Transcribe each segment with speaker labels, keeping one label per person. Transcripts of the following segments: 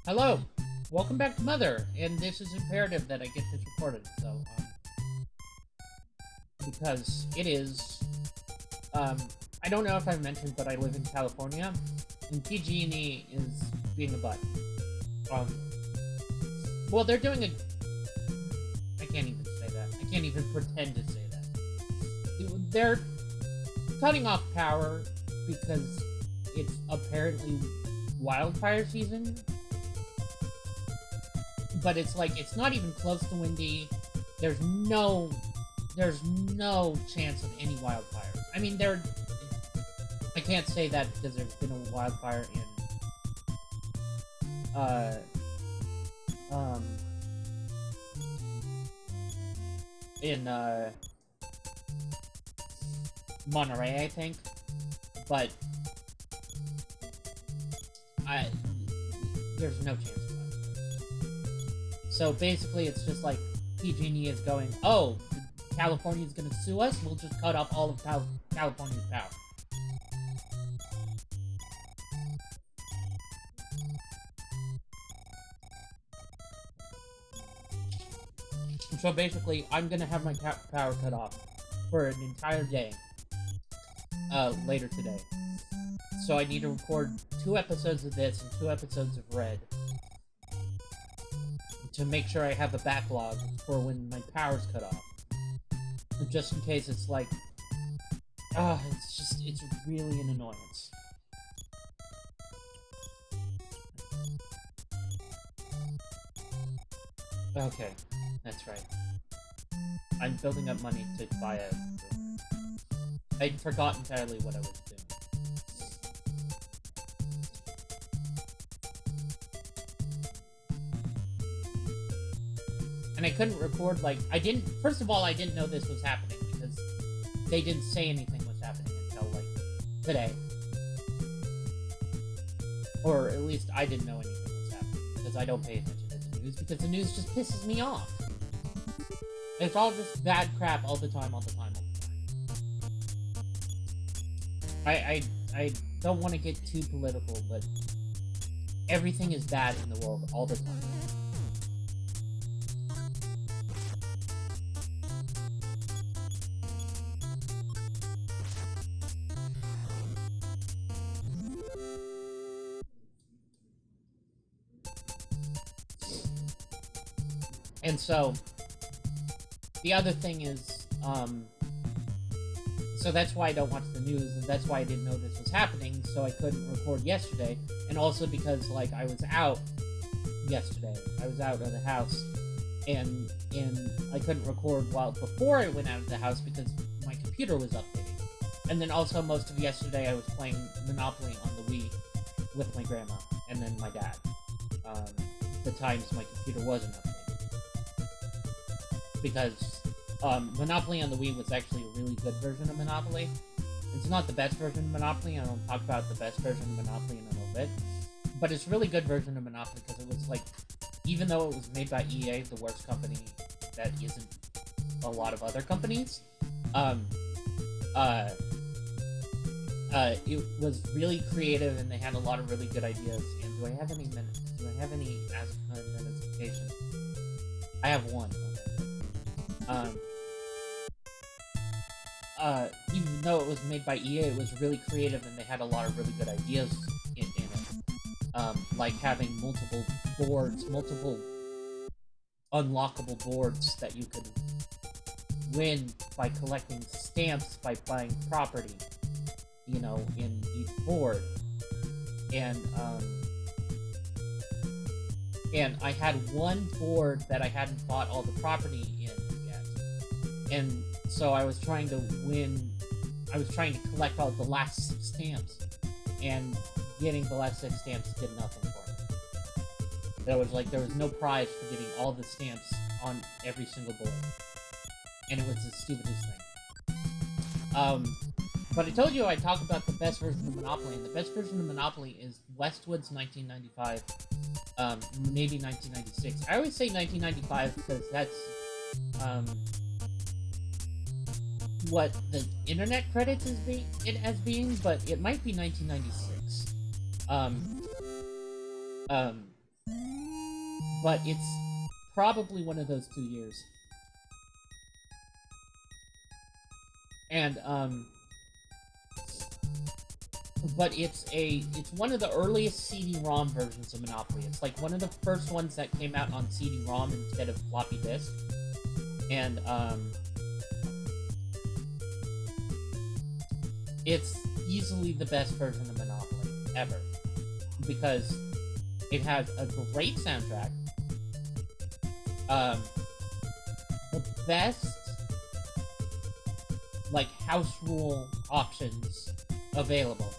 Speaker 1: Hello, welcome back to Mother, and this is imperative that I get this recorded, so, because it is, I don't know if I've mentioned, but I live in California, and PG&E is being a butt. Well, they're doing a, I can't even say that, I can't even pretend to say that. They're cutting off power because it's apparently wildfire season, but it's like, it's not even close to windy. There's no chance of any wildfires. I mean, I can't say that because there's been a wildfire in Monterey, I think, but there's no chance of that. So basically, it's just like PG&E is going, oh, California's gonna sue us, we'll just cut off all of California's power. So basically, I'm gonna have my power cut off for an entire day later today. So I need to record 2 episodes of this and 2 episodes of Red to make sure I have a backlog for when my power's cut off. Just in case it's like, it's really an annoyance. Okay, that's right. I'm building up money to buy a... I forgot entirely what I was doing. And I couldn't record, first of all, I didn't know this was happening, because they didn't say anything was happening until, today. Or at least I didn't know anything was happening, because I don't pay attention to the news, because the news just pisses me off. It's all just bad crap all the time, all the time, all the time. I don't want to get too political, but everything is bad in the world all the time. And so, the other thing is, so that's why I don't watch the news, and that's why I didn't know this was happening, so I couldn't record yesterday, and also because, I was out yesterday. I was out of the house, and I couldn't record before I went out of the house because my computer was updating. And then also most of yesterday I was playing Monopoly on the Wii with my grandma, and then my dad. The times my computer wasn't updated. Because Monopoly on the Wii was actually a really good version of Monopoly. It's not the best version of Monopoly, and I'll talk about the best version of Monopoly in a little bit. But it's a really good version of Monopoly because it was even though it was made by EA, the worst company that isn't a lot of other companies, it was really creative and they had a lot of really good ideas. And do I have any minutes? Do I have any minutification? I have one. Even though it was made by EA, it was really creative and they had a lot of really good ideas in it. Like having multiple boards, multiple unlockable boards that you could win by collecting stamps by buying property, in each board. And I had one board that I hadn't bought all the property in yet. And so I was trying to collect all the last 6 stamps. And getting the last 6 stamps did nothing for me. There was no prize for getting all the stamps on every single board. And it was the stupidest thing. But I told you I'd talk about the best version of Monopoly, and the best version of Monopoly is Westwood's 1995, maybe 1996. I always say 1995 because that's, what the internet credits it as being, but it might be 1996. but it's probably one of those 2 years. And, but it's one of the earliest CD-ROM versions of Monopoly. It's like one of the first ones that came out on CD-ROM instead of floppy disk. And, it's easily the best version of Monopoly ever. Because it has a great soundtrack. The best, like, house rule options available.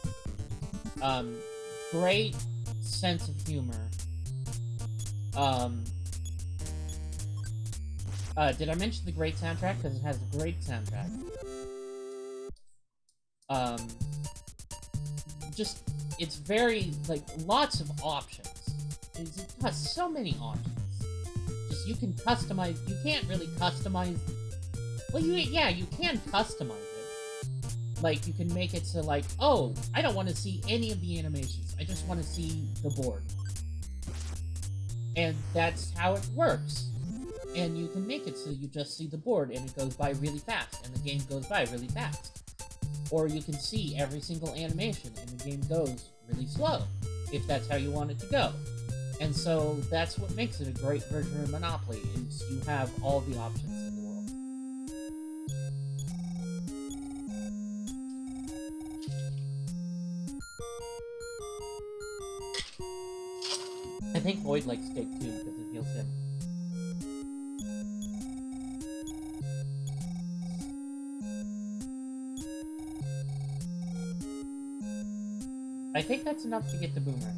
Speaker 1: Great sense of humor. Did I mention the great soundtrack? Because it has a great soundtrack. Just, it's very, like, lots of options. It has so many options. Just, you can customize, you can't really customize, well, you can customize it. Like, you can make it so, like, oh, I don't want to see any of the animations, I just want to see the board. And that's how it works. And you can make it so you just see the board, and it goes by really fast, and the game goes by really fast. Or you can see every single animation, and the game goes really slow, if that's how you want it to go. And so that's what makes it a great version of Monopoly, is you have all the options in the world. I think Boyd likes steak too, because it heals him. I think that's enough to get the boomerang.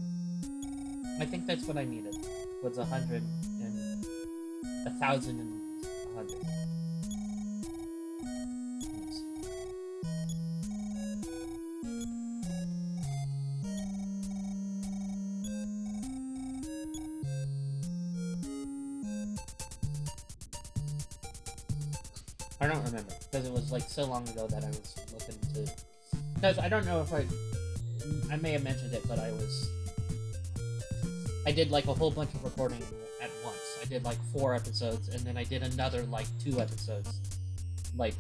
Speaker 1: I think that's what I needed. Was 100 and 1,000 and 100. I don't remember, because it was like so long ago that I was looking to... Because I don't know if I may have mentioned it, but I did like a whole bunch of recording at once. I did like 4 episodes, and then I did another like 2 episodes, like,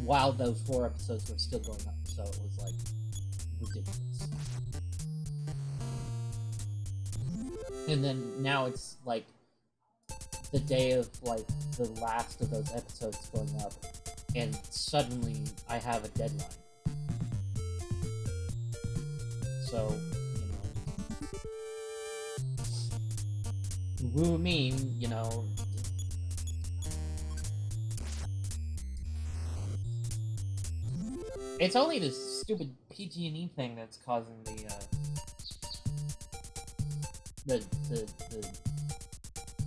Speaker 1: while those 4 episodes were still going up, so it was like ridiculous. And then now it's like the day of like the last of those episodes going up, and suddenly I have a deadline. So, you know, woo me, you know. It's only this stupid PG&E thing that's causing the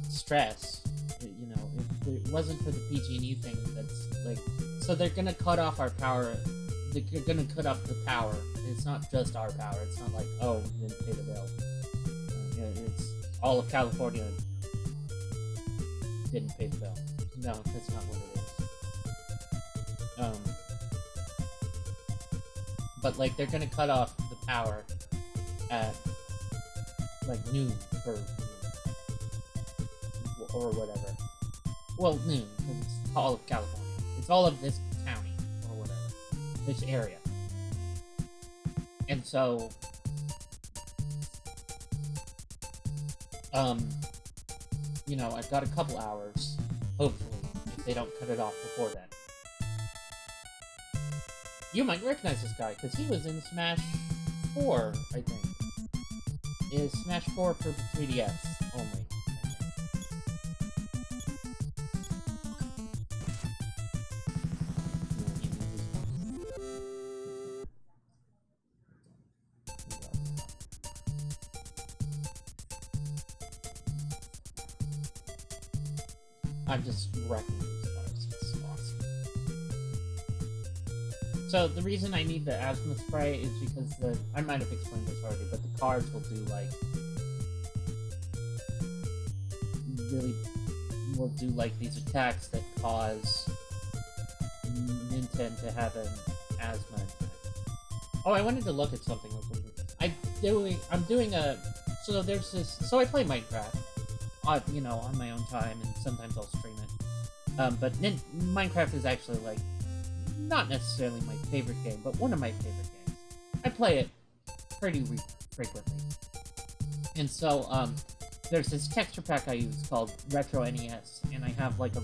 Speaker 1: stress. You know, if it wasn't for the PG&E thing, that's like, so they're gonna cut off our power. They're gonna cut off the power. It's not just our power. It's not like, oh, we didn't pay the bill. It's all of California didn't pay the bill. No, that's not what it is. But like, they're gonna cut off the power at like noon or whatever. Well, noon, because it's all of California. It's all of this county or whatever, this area. And so, you know, I've got a couple hours, hopefully, if they don't cut it off before then. You might recognize this guy, because he was in Smash 4, I think. Is Smash 4 for the 3DS only. I'm just wrecking these cars. It's awesome. So the reason I need the asthma spray is because I might have explained this already, but the cars will do like these attacks that cause Nintendo to have an asthma attack. Oh, I wanted to look at something real quickly. So I play Minecraft. you know, on my own time, and sometimes I'll stream it. But Minecraft is actually, like, not necessarily my favorite game, but one of my favorite games. I play it pretty frequently. And so, there's this texture pack I use called Retro NES, and I have, like a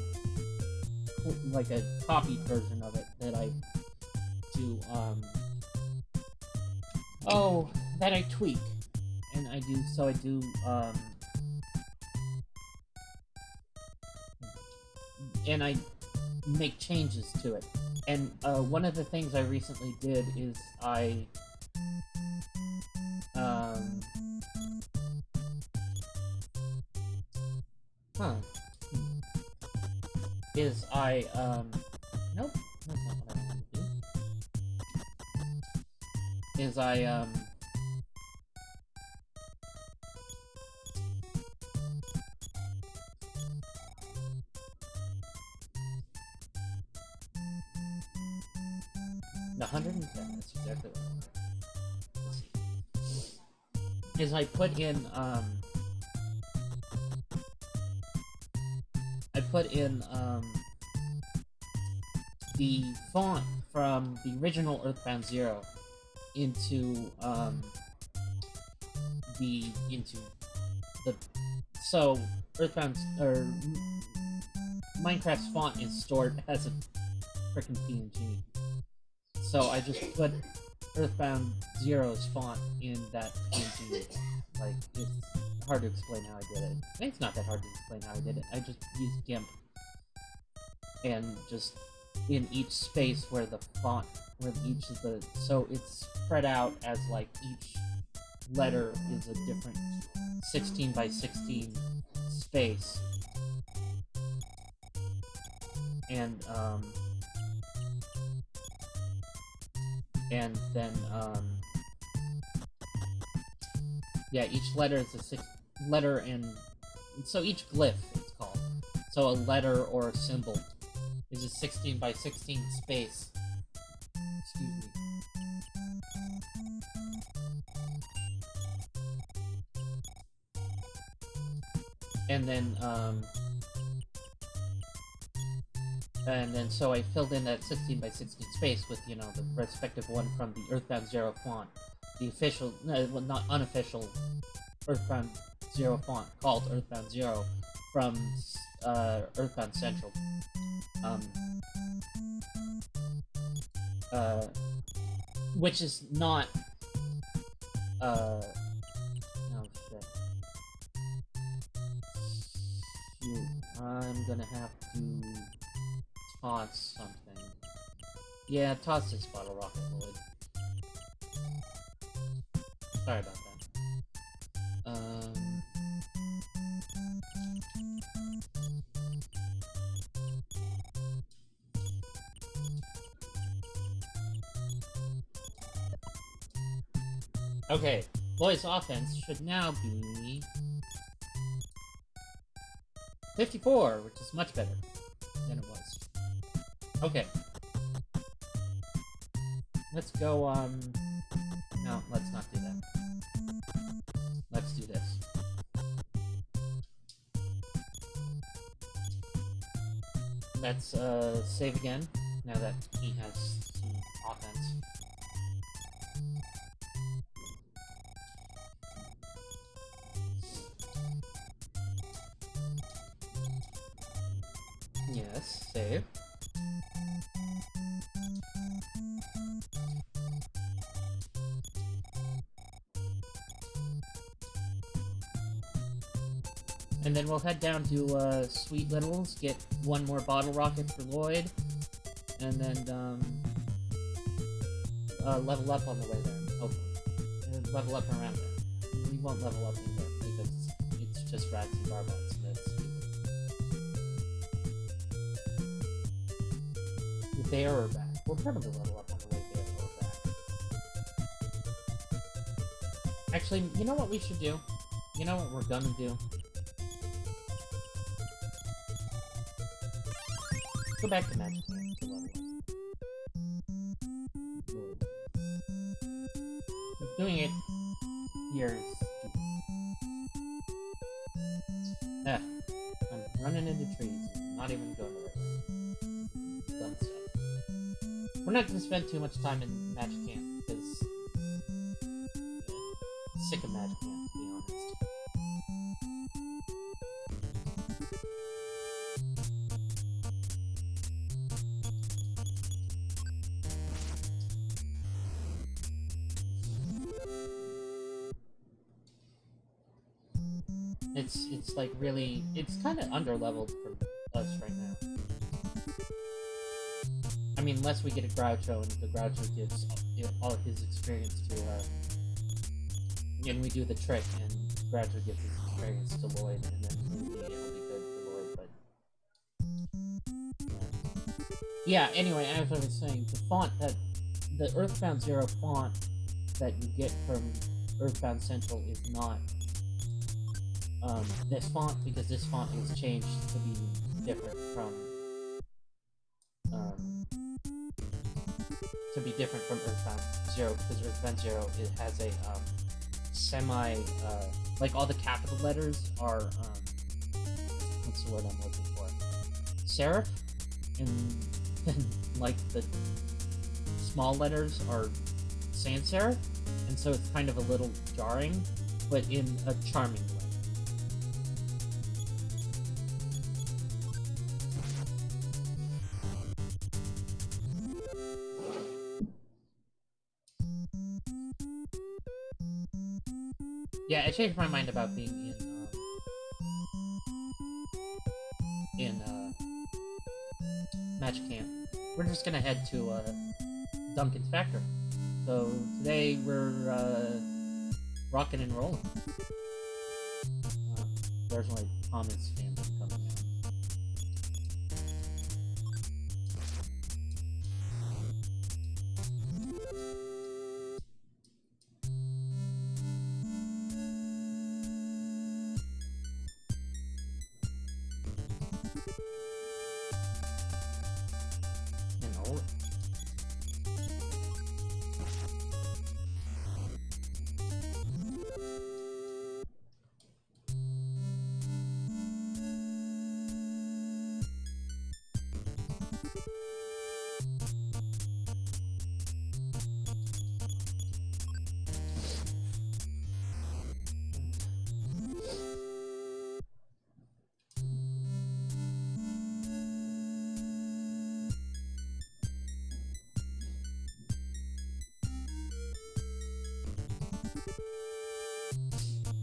Speaker 1: copied version of it that I do, that I tweak. And I do, and I make changes to it. And one of the things I recently did is nope, that's not what I wanted to do. The 110, that's exactly what I wanted. Is I put in, the font from the original Earthbound Zero into so Minecraft's font is stored as a frickin' PNG. So I just put Earthbound Zero's font in that PNG. Like, it's hard to explain how I did it. I think it's not that hard to explain how I did it. I just used GIMP. And just in each space where the font, so it's spread out as, like, each letter is a different 16 by 16 space. And then, yeah, each letter is a letter, and so each glyph, it's called. So a letter or a symbol is a 16 by 16 space. Excuse me. And then so I filled in that 16 by 16 space with, you know, the respective one from the Earthbound Zero font. The official, well, not unofficial Earthbound Zero font called Earthbound Zero from Earthbound Central. Which is not, oh shit. Shoot, I'm gonna have to toss something. Yeah, toss this bottle rocket, Lloyd. Sorry about that. Okay, Lloyd's offense should now be 54, which is much better than it was. Okay. Let's go, no, let's not do that. Let's do this. Let's, save again, now that he has some offense. Yes, save. And then we'll head down to, Sweet Littles, get one more bottle rocket for Lloyd, and then, level up on the way there, hopefully. And level up around there. We won't level up in there, because it's just rats and barbots, and that's stupid. There or back. We'll probably level up on the way there or back. Actually, you know what we should do? You know what we're gonna do? Go back to Magic Game to level up. Doing it here is stupid. I'm running into trees. Not even going to the dumb stuff. We're not going to spend too much time in Magic Camp, because I'm sick of Magic Camp, to be honest. It's like really, it's kind of underleveled for us right now. I mean, unless we get a Groucho and the Groucho gives all of his experience to, and we do the trick and Groucho gives his experience to Lloyd, and then maybe it'll be good for Lloyd, but... Yeah, anyway, as I was saying, the font that... The Earthbound Zero font that you get from Earthbound Central is not this font, because this font is changed to be different from Earthbound Zero, because Earthbound Zero, it has a semi like all the capital letters are what's the word I'm looking for? Serif, and like the small letters are sans serif, and so it's kind of a little jarring, but in a charming way. Yeah, I changed my mind about being in Magic Camp. We're just gonna head to Duncan's factory. So today we're rocking and rolling. There's my comments fandom coming out.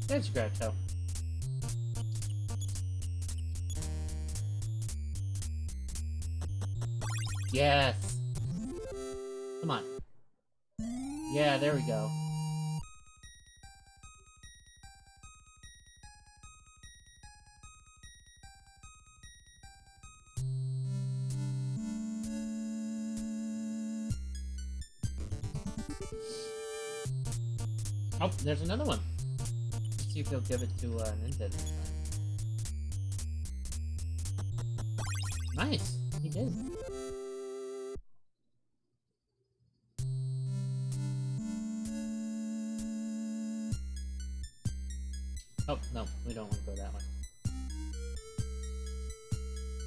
Speaker 1: There's Groucho. Yes! Come on. Yeah, there we go. Oh, there's another one. Let's see if he'll give it to Nintendo this time. Nice! He did. Oh, no, we don't want to go that way.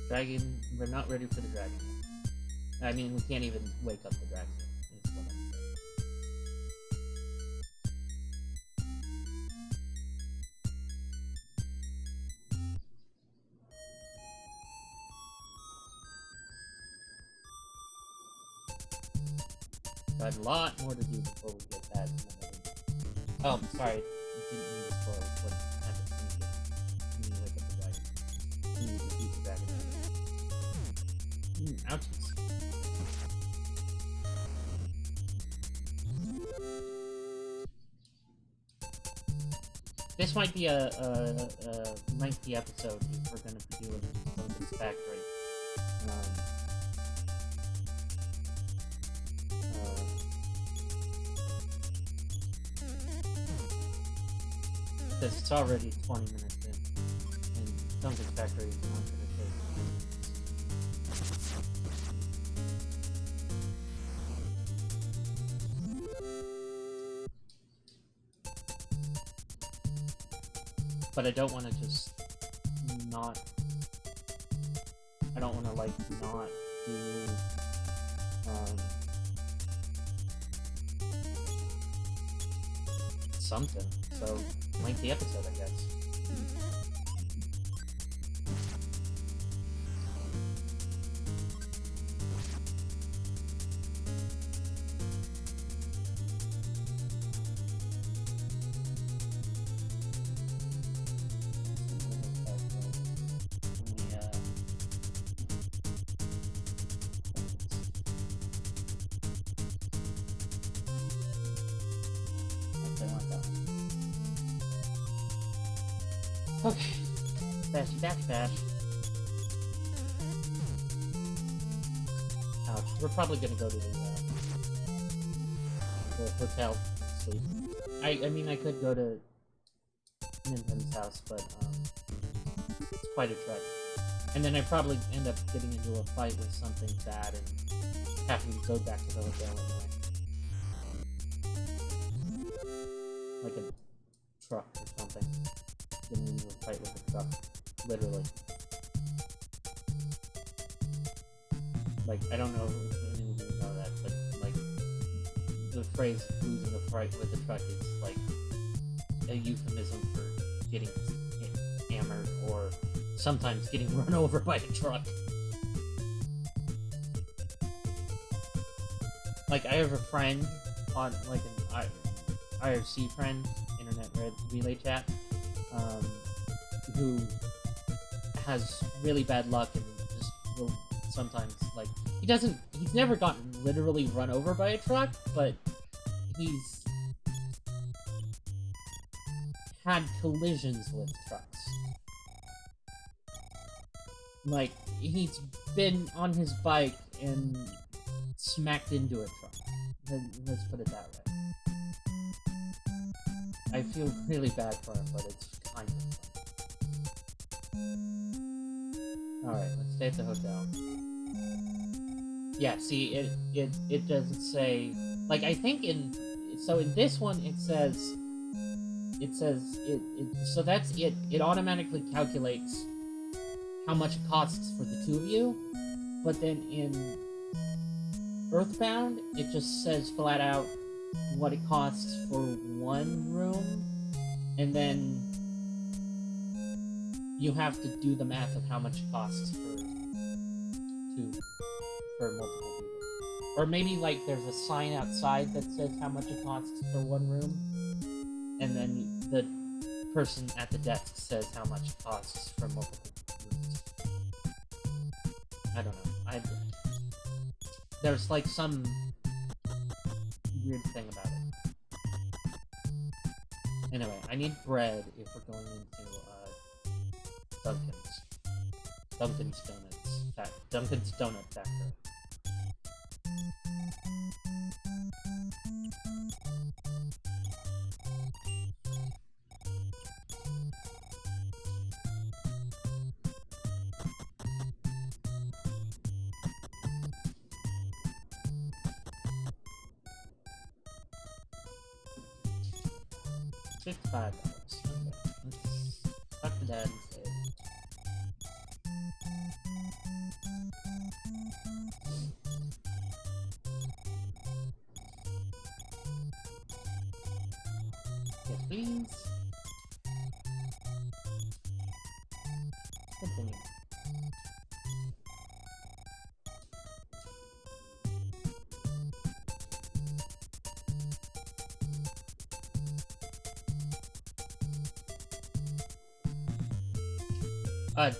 Speaker 1: Dragon, we're not ready for the dragon. I mean, we can't even wake up the dragon yet. That's what I'm saying. So I have a lot more to do before we get that. Oh, I'm sorry. Didn't mean to spoil what happens when you wake up the dragon. When you defeat the dragon. Ouchies. This might be a lengthy episode if we're going to be doing Duncan's factory. Because it's already 20 minutes in, and Duncan's factory is not going to take 20 minutes. But I don't want to just not... I don't want to, like, not do... something. So, lengthy episode, I guess. Okay, dash. Ouch. We're probably gonna go to the hotel and sleep. I mean, I could go to Nintendo's house, but it's quite a trek. And then I probably end up getting into a fight with something bad and having to go back to the hotel anyway. Like a truck or something. Getting into a fight with a truck. Literally. Like, I don't know if anyone will know that, but, like, the phrase losing a fight with a truck is, like, a euphemism for getting hammered or sometimes getting run over by a truck. Like, I have a friend on, like, an IRC friend, Internet Relay Chat, who has really bad luck and just will sometimes, like, he's never gotten literally run over by a truck, but he's had collisions with trucks. Like, he's been on his bike and smacked into a truck. Let's put it that way. I feel really bad for him, but it's kind of funny. Alright, let's stay at the hotel. Yeah, see, it doesn't say... Like, I think so in this one, it says... So that's it. It automatically calculates how much it costs for the two of you, but then in Earthbound, it just says flat out what it costs for one room, and then you have to do the math of how much it costs for multiple people. Or maybe, like, there's a sign outside that says how much it costs for one room, and then the person at the desk says how much it costs for multiple rooms. I don't know. There's, like, some weird thing about it. Anyway, I need bread if we're going into, Duncan's Donuts. Duncan's Donut Factory. $55. Okay, let's talk to Dad and say. Yes, please. Continue.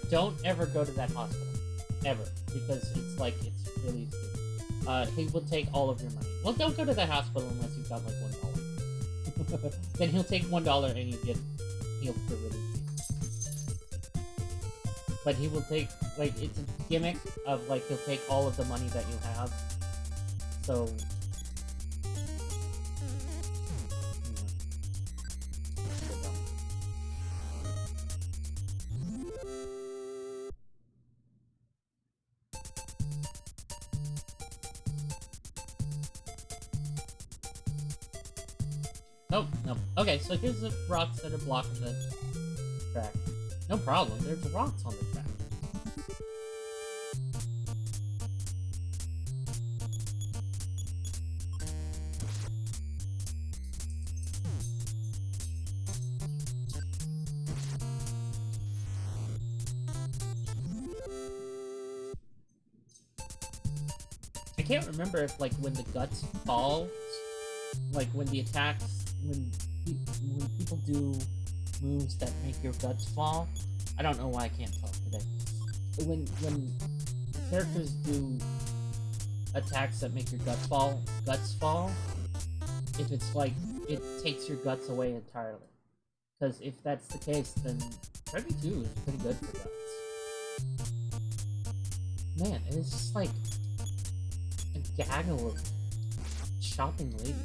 Speaker 1: Don't ever go to that hospital. Ever. Because it's like, it's really stupid. He will take all of your money. Well, don't go to that hospital unless you've got like $1. Then he'll take $1 and you get healed for really cheap. But he will take, like, it's a gimmick of, like, he'll take all of the money that you have. So... Oh, no. Okay, so here's the rocks that are blocking the track. No problem, there's rocks on the track. I can't remember if, like, when the guts fall, like, when the attacks, when people do moves that make your guts fall. I don't know why I can't talk today. When characters do attacks that make your guts fall, if it's like, it takes your guts away entirely. Because if that's the case, then Kirby 2 is pretty good for guts. Man, it's just like a gaggle of shopping ladies.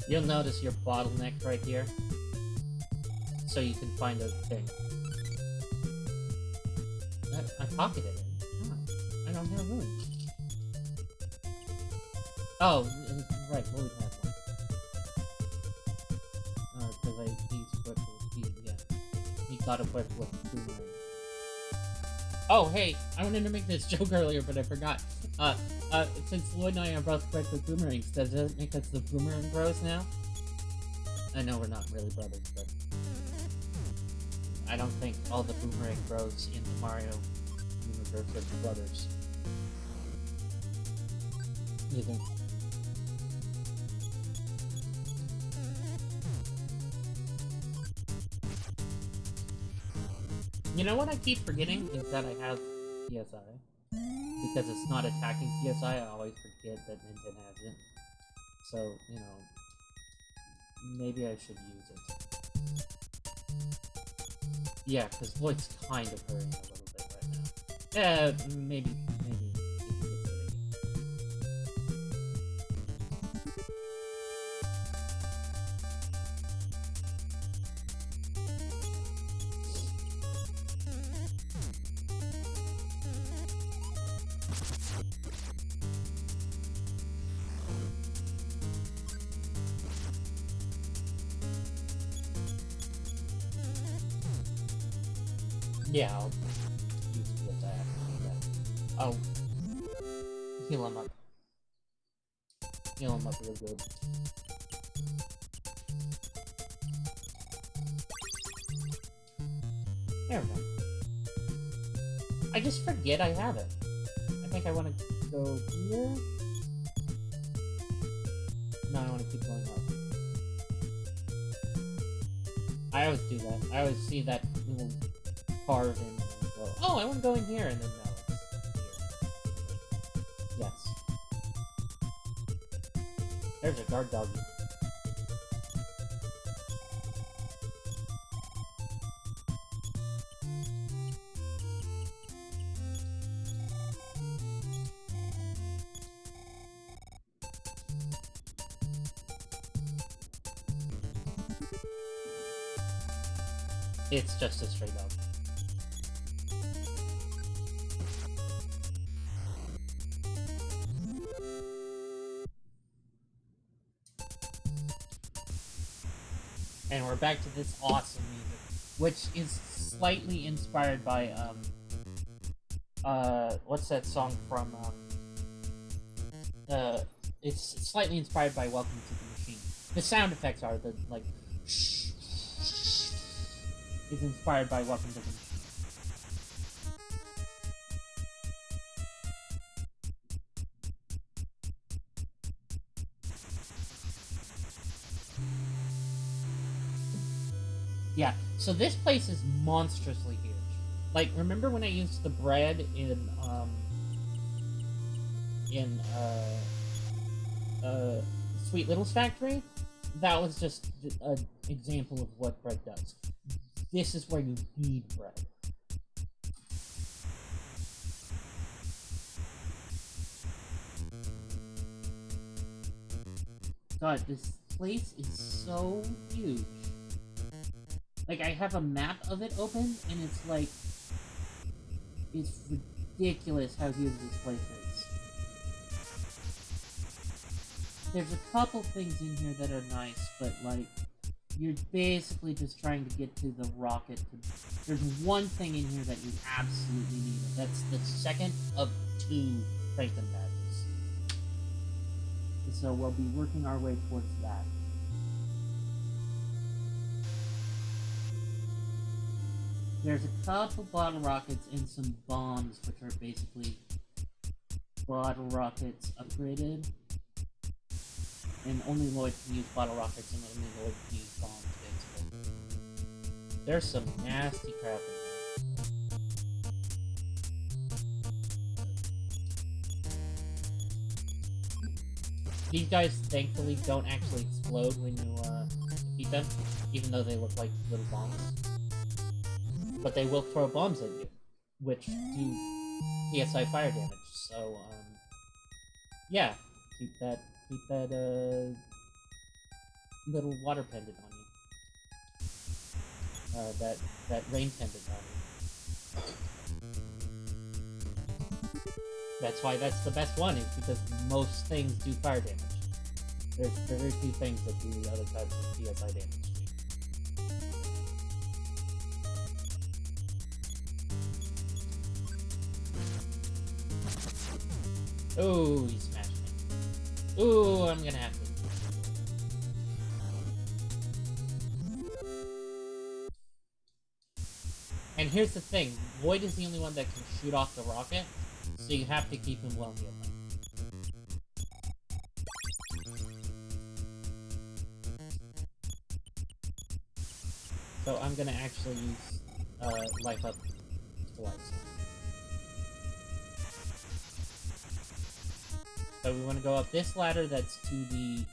Speaker 1: You'll notice your bottleneck right here, so you can find a thing. I pocketed it. Oh, I don't have room. Oh, right, Willie had one. Because he's equipped with, he got equipped with boomerang. Oh, hey, I wanted to make this joke earlier, but I forgot. Since Lloyd and I are both equipped with boomerangs, does it make us the boomerang bros now? I know we're not really brothers, but I don't think all the boomerang bros in the Mario universe are brothers. You think? You know what I keep forgetting is that I have PSI. Because it's not attacking PSI, I always forget that Nintendo has it. So, you know, maybe I should use it. Yeah, because Lloyd's kind of hurrying a little bit right now. Yeah, maybe he can get it Yeah, I'll use PSI. I'll heal him up. Heal him up real good. There we go. I just forget I have it. I think I want to go here. No, I want to keep going up. I always do that. I always see that little carve and go, oh, I want to go in here, and then no, it's here. Yes. There's a guard doggy. It's just a straight up. And we're back to this awesome music, which is slightly inspired by, what's that song from, it's slightly inspired by Welcome to the Machine. The sound effects are the, like, is inspired by Welcome to the Machine. Yeah, so this place is monstrously huge. Like, remember when I used the bread in Sweet Little's factory? That was just an example of what bread does. This is where you need bread. God, this place is so huge. Like, I have a map of it open, and it's like... It's ridiculous how huge this place is. There's a couple things in here that are nice, but, like... You're basically just trying to get to the rocket. There's one thing in here that you absolutely need. That's the second of 2 Franklin badges. So we'll be working our way towards that. There's a couple bottle rockets and some bombs, which are basically bottle rockets upgraded. And only Lloyd can use bottle rockets, and only Lloyd can use bombs, basically. There's some nasty crap in there. These guys, thankfully, don't actually explode when you defeat them, even though they look like little bombs. But they will throw bombs at you, which do PSI fire damage, so, yeah, keep that little water pendant on you. That rain pendant on you. That's why that's the best one, is because most things do fire damage. There's very few things that do the other types of PSI damage. Oh, he smashed me. Ooh, I'm gonna have to. And here's the thing, Void is the only one that can shoot off the rocket, so you have to keep him well healed. So I'm gonna actually use life up to lights. So we want to go up this ladder that's to the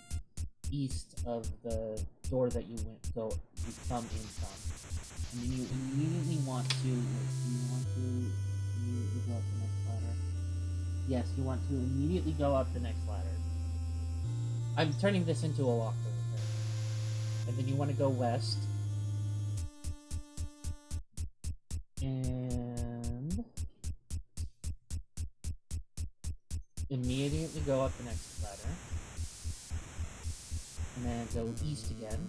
Speaker 1: east of the door that you come in from. And then you immediately want to, immediately go up the next ladder? Yes, you want to immediately go up the next ladder. I'm turning this into a walkthrough. And then you want to go west. And immediately go up the next ladder. And then go east again.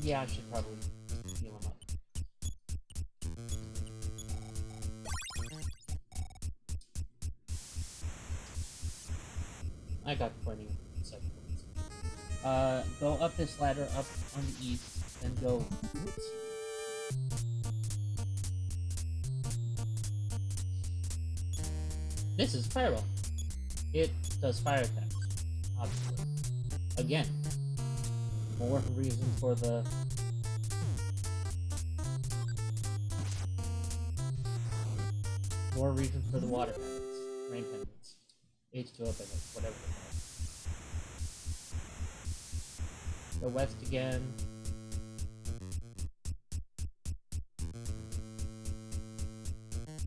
Speaker 1: Yeah, I should probably heal him up. I got plenty of second points. Go up this ladder, up on the east, then go... Oops. This is Fireball. It does fire attacks, obviously. Again. More reason for the... More reason for the water pendants. Rain pendants. H2O pendants, whatever they're called. Go west again.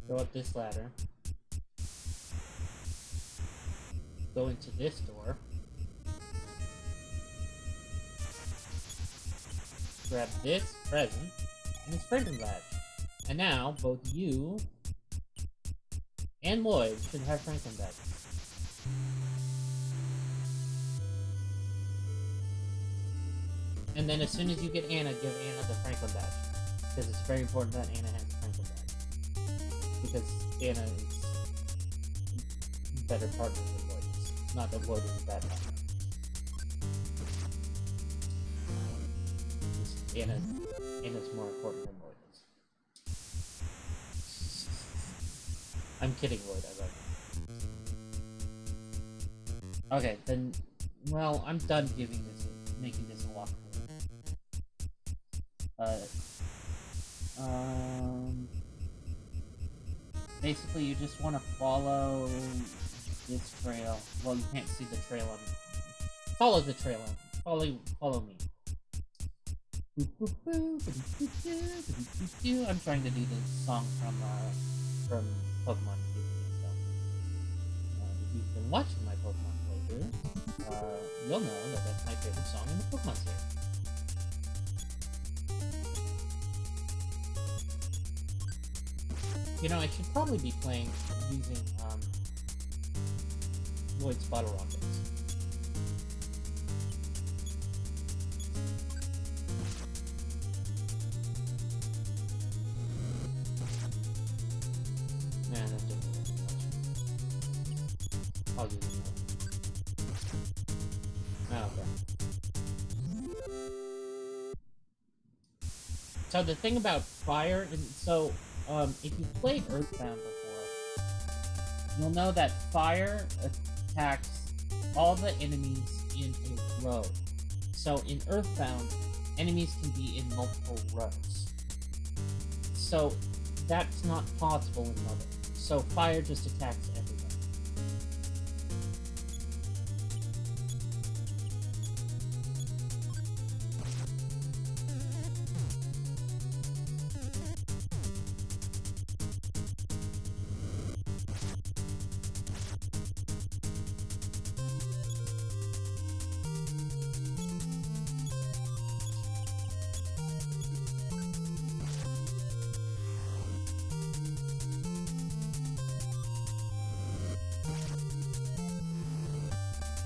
Speaker 1: Go up this ladder. Go into this door. Grab this present and his Franklin badge. And now, both you and Lloyd should have Franklin badges. And then as soon as you get Anna, give Anna the Franklin badge. Because it's very important that Anna has the Franklin badge. Because Anna is a better partner than Lloyd is. Not that Lloyd is a bad partner. Anna's more important than Lloyd is. I'm kidding, Lloyd, I love you. Okay, then, well, I'm done making this a walkthrough. Uh, basically, you just want to follow this trail. Well, you can't see the trail on. Follow the trail on. Follow me. I'm trying to do the song from Pokemon. So, if you've been watching my Pokemon playthrough, you'll know that that's my favorite song in the Pokemon series. You know, I should probably be playing using Lloyd's Bottle Rockets. Man, that didn't work much. I'll use it more. Oh, okay. So the thing about fire, if you played Earthbound before, you'll know that fire attacks all the enemies in a row. So in Earthbound, enemies can be in multiple rows. So that's not possible in Mother. So fire just attacks everything.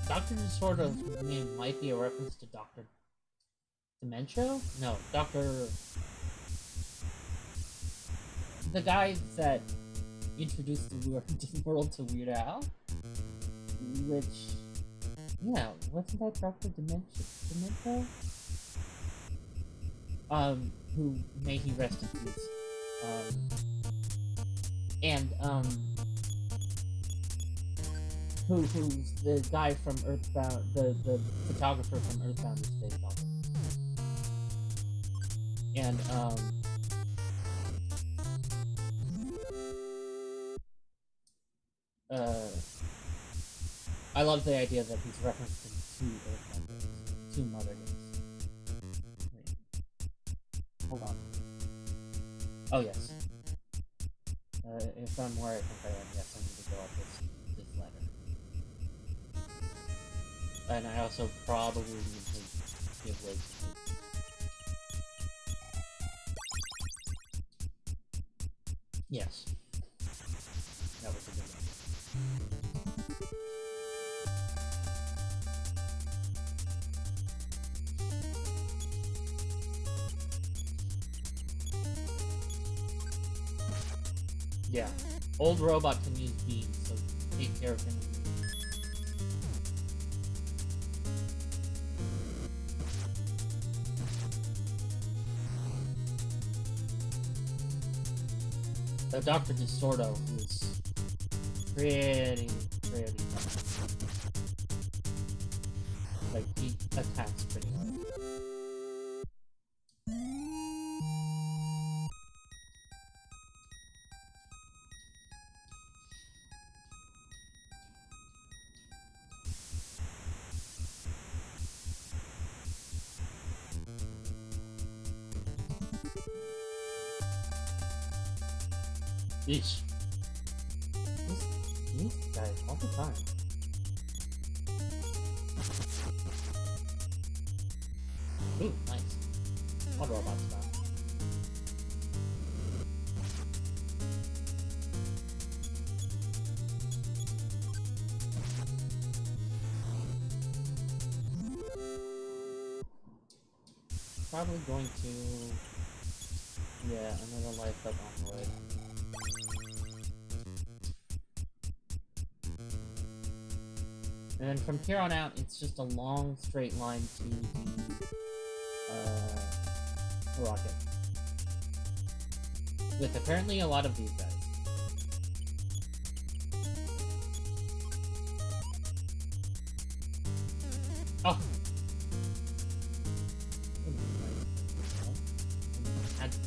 Speaker 1: Dr. Disorder's name might be a reference to Dr. Dementia? No, Dr. The guy that introduced the world to Weird Al? Which, yeah, wasn't that Dr. Demento? Who, may he rest in peace. Who's the guy from Earthbound, the photographer from Earthbound is based off of. And, I love the idea that he's referencing two Earthbound games, two Mother games. Wait. Hold on. Oh, yes. If I'm where I think I am, yes, I need to go up this ladder. And I also probably need to give way to sleep. Yes. That was a good one. Yeah. Old robot can use beams, so take care of him. The Dr. Disordo is pretty fun. Like, he attacks pretty hard. Yeesh. These guys all the time. Ooh, nice. What robot's that? Probably going to... yeah, another life up on the way. And then from here on out, it's just a long, straight line to the rocket. With apparently a lot of these guys. Oh!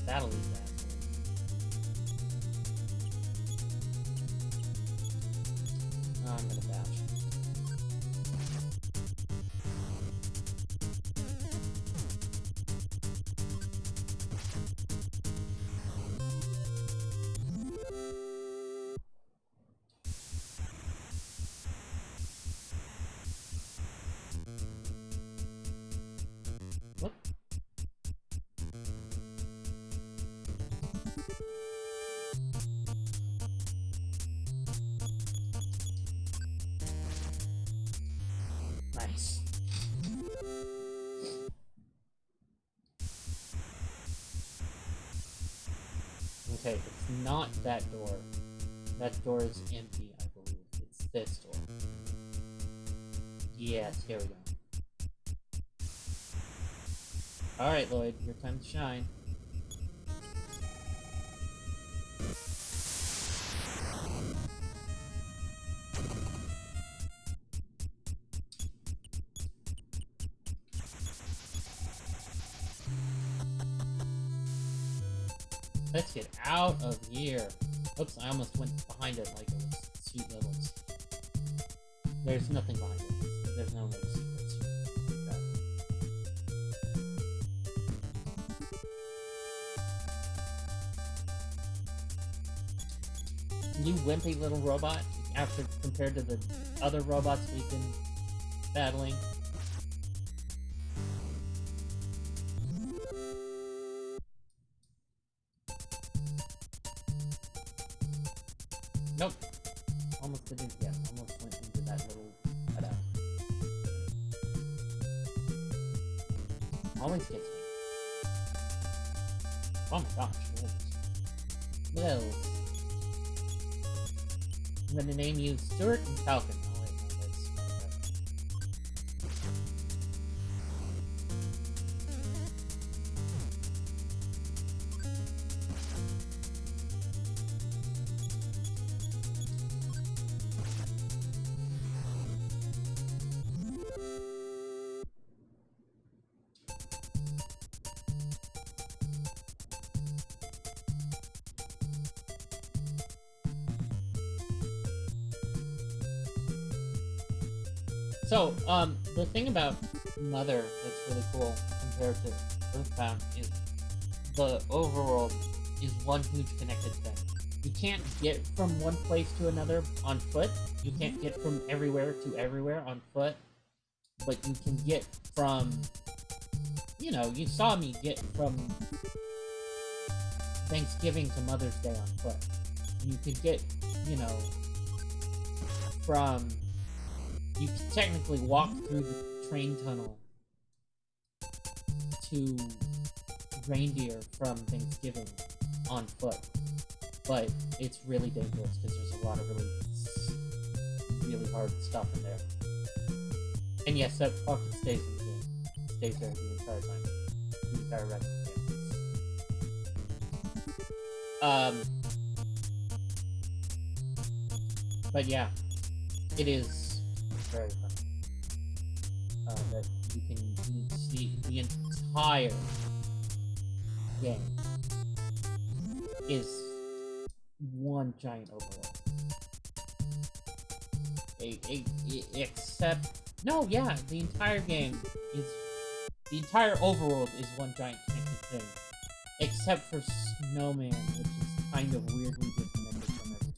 Speaker 1: battle these assholes. Oh, I'm gonna bash. What? Nice. Okay, it's not that door. That door is empty, I believe. It's this door. Yes, here we go. Alright, Lloyd, your time to shine. Let's get out of here. Oops, I almost went behind it like it was sweet littles. There's nothing behind it. There's no secrets. You wimpy little robot, after compared to the other robots we've been battling. Nope. Almost didn't. Yeah, almost went into that little cutout. Always gets me. Oh my gosh. Well, I'm gonna name you Stuart and Falcon. Oh wait, no, that's not right. So, the thing about Mother that's really cool compared to Earthbound is the overworld is one huge connected thing. You can't get from one place to another on foot. You can't get from everywhere to everywhere on foot. But you can get from, you know, you saw me get from Thanksgiving to Mother's Day on foot. And you could get, you know, from... You can technically walk through the train tunnel to reindeer from Thanksgiving on foot, but it's really dangerous because there's a lot of really hard stuff in there. And yes, that pocket stays in the game. It stays there the entire time. The entire rest of the game. But yeah, it is very funny that you can see the entire game is one giant overworld. Except no, yeah, the entire game is the entire overworld is one giant connected thing, except for Snowman, which is kind of weirdly disconnected from everything else.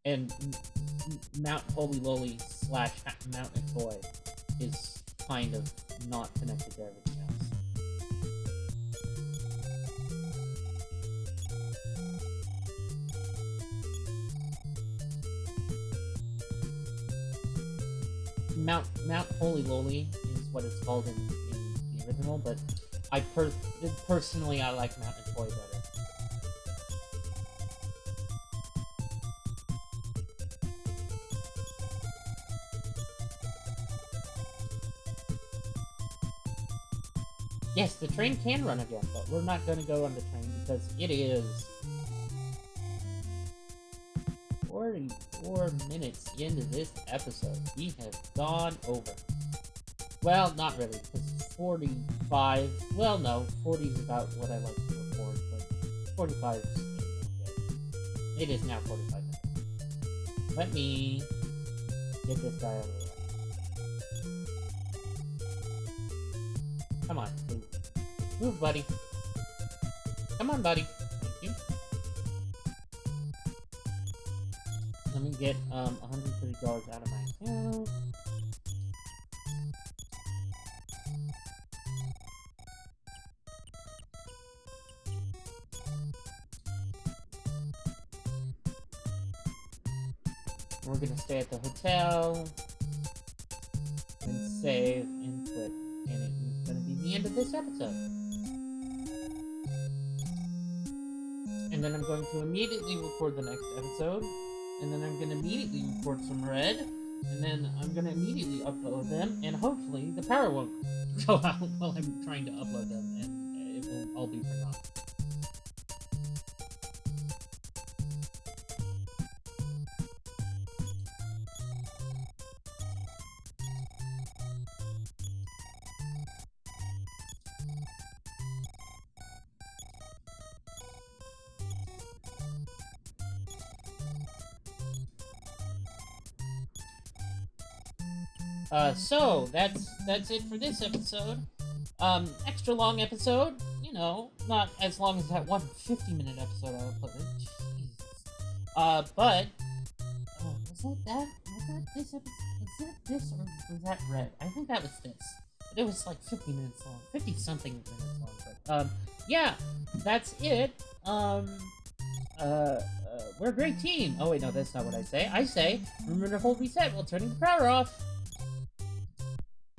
Speaker 1: And Mount Holy Lowly / Mount Toy is kind of not connected to everything else. Mount Holy Lowly is what it's called in the original, but personally I like Mount Toy better. Yes, the train can run again, but we're not going to go on the train because it is 44 minutes into this episode. We have gone over. Well, not really, because 45... Well, no, 40 is about what I like to record, but 45 is... Okay. It is now 45 minutes. Let me get this guy out of the way. Come on, move. Move, buddy. Come on, buddy. Thank you. Let me get $130 out of my account. We're gonna stay at the hotel and save and quit, and it's gonna be the end of this episode. And then I'm going to immediately record the next episode, and then I'm gonna immediately record some Red, and then I'm gonna immediately upload them, and hopefully the power won't go out while I'm trying to upload them, and it will all be for naught. So that's it for this episode. Extra long episode, you know, not as long as that 150-minute episode I uploaded. Jesus. But was that this episode? Was that this or was that Red? I think that was this. But it was like 50 minutes long, 50-something minutes long. But yeah, that's it. We're a great team. Oh wait, no, that's not what I say. I say, remember to hold reset while turning the power off.